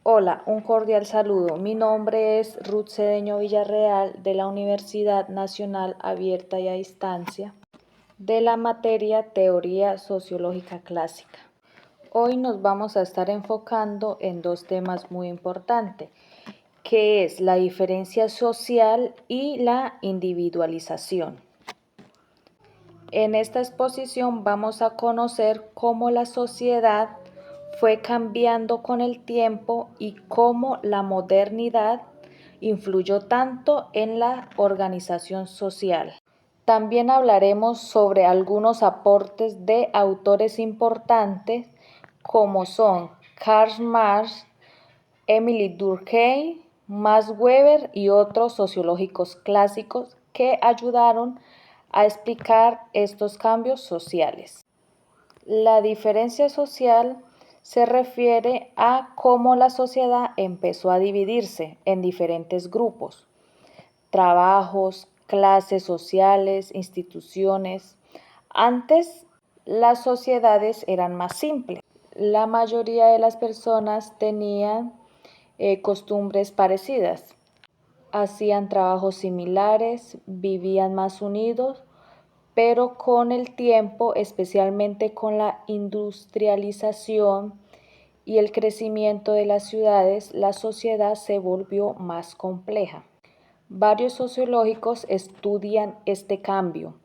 Hola, un cordial saludo. Mi nombre es Ruth Cedeño Villarreal de la Universidad Nacional Abierta y a Distancia de la materia Teoría Sociológica Clásica. Hoy nos vamos a estar enfocando en dos temas muy importantes, que es la diferencia social y la individualización. En esta exposición vamos a conocer cómo la sociedad fue cambiando con el tiempo y cómo la modernidad influyó tanto en la organización social. También hablaremos sobre algunos aportes de autores importantes como son Karl Marx, Emile Durkheim, Max Weber y otros sociológicos clásicos que ayudaron a explicar estos cambios sociales. La diferencia social se refiere a cómo la sociedad empezó a dividirse en diferentes grupos, trabajos, clases sociales, instituciones. Antes las sociedades eran más simples. La mayoría de las personas tenían costumbres parecidas, hacían trabajos similares, vivían más unidos, pero con el tiempo, especialmente con la industrialización y el crecimiento de las ciudades, la sociedad se volvió más compleja. Varios sociológicos estudian este cambio.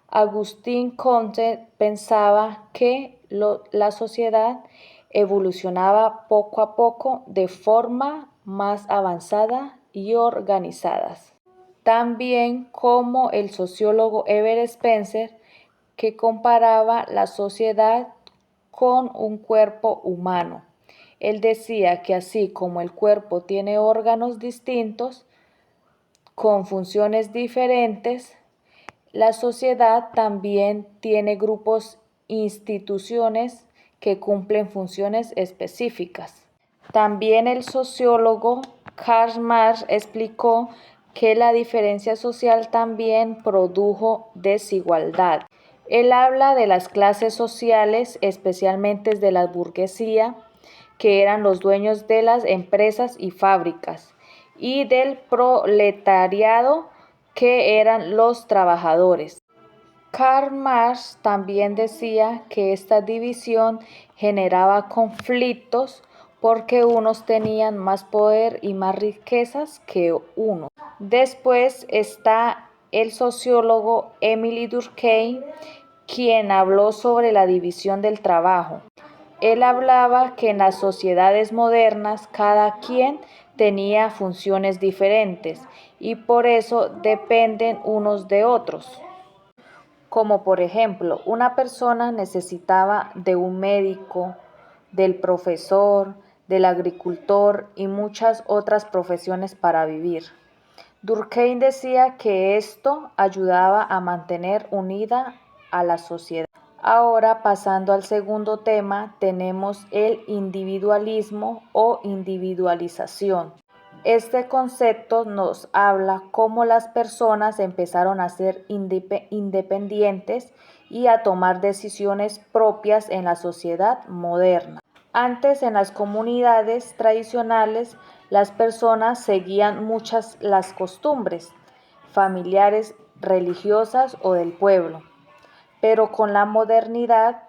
Agustín Comte pensaba que la sociedad evolucionaba poco a poco de forma más avanzada y organizada. También como el sociólogo Herbert Spencer, que comparaba la sociedad con un cuerpo humano. Él decía que así como el cuerpo tiene órganos distintos, con funciones diferentes, la sociedad también tiene grupos, instituciones que cumplen funciones específicas. También el sociólogo Karl Marx explicó que la diferencia social también produjo desigualdad. Él habla de las clases sociales, especialmente de la burguesía, que eran los dueños de las empresas y fábricas, y del proletariado, que eran los trabajadores. Karl Marx también decía que esta división generaba conflictos porque unos tenían más poder y más riquezas que unos. Después está el sociólogo Emile Durkheim, quien habló sobre la división del trabajo. Él hablaba que en las sociedades modernas cada quien tenía funciones diferentes y por eso dependen unos de otros. Como por ejemplo, una persona necesitaba de un médico, del profesor, del agricultor y muchas otras profesiones para vivir. Durkheim decía que esto ayudaba a mantener unida a la sociedad. Ahora, pasando al segundo tema, tenemos el individualismo o individualización. Este concepto nos habla cómo las personas empezaron a ser independientes y a tomar decisiones propias en la sociedad moderna. Antes, en las comunidades tradicionales, las personas seguían muchas las costumbres familiares, religiosas o del pueblo. Pero con la modernidad,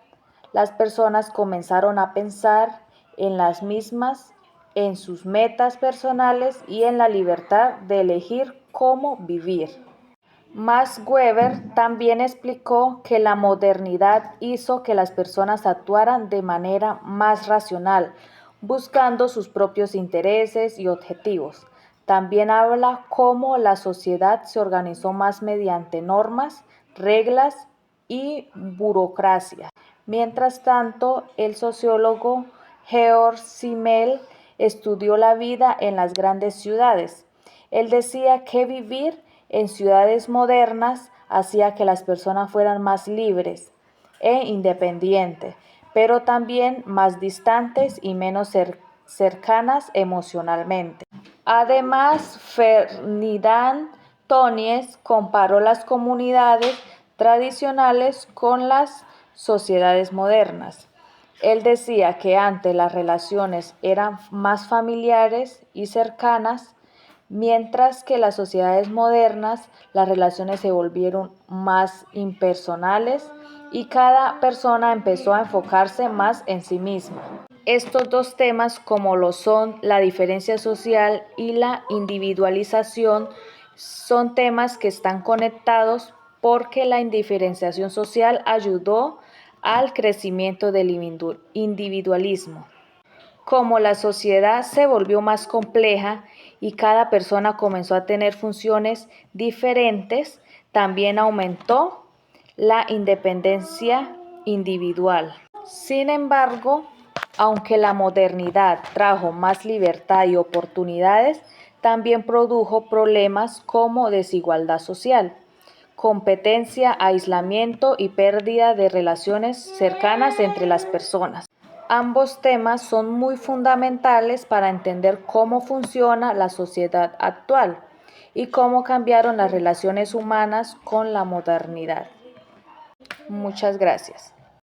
las personas comenzaron a pensar en las mismas, en sus metas personales y en la libertad de elegir cómo vivir. Max Weber también explicó que la modernidad hizo que las personas actuaran de manera más racional, buscando sus propios intereses y objetivos. También habla cómo la sociedad se organizó más mediante normas, reglas y burocracia. Mientras tanto, el sociólogo Georg Simmel estudió la vida en las grandes ciudades. Él decía que vivir en ciudades modernas hacía que las personas fueran más libres e independientes, pero también más distantes y menos cercanas emocionalmente. Además, Ferdinand Tönnies comparó las comunidades tradicionales con las sociedades modernas. Él decía que antes las relaciones eran más familiares y cercanas, mientras que en las sociedades modernas las relaciones se volvieron más impersonales y cada persona empezó a enfocarse más en sí misma. Estos dos temas, como lo son la diferencia social y la individualización, son temas que están conectados porque la indiferenciación social ayudó al crecimiento del individualismo. Como la sociedad se volvió más compleja y cada persona comenzó a tener funciones diferentes, también aumentó la independencia individual. Sin embargo, aunque la modernidad trajo más libertad y oportunidades, también produjo problemas como desigualdad social, competencia, aislamiento y pérdida de relaciones cercanas entre las personas. Ambos temas son muy fundamentales para entender cómo funciona la sociedad actual y cómo cambiaron las relaciones humanas con la modernidad. Muchas gracias.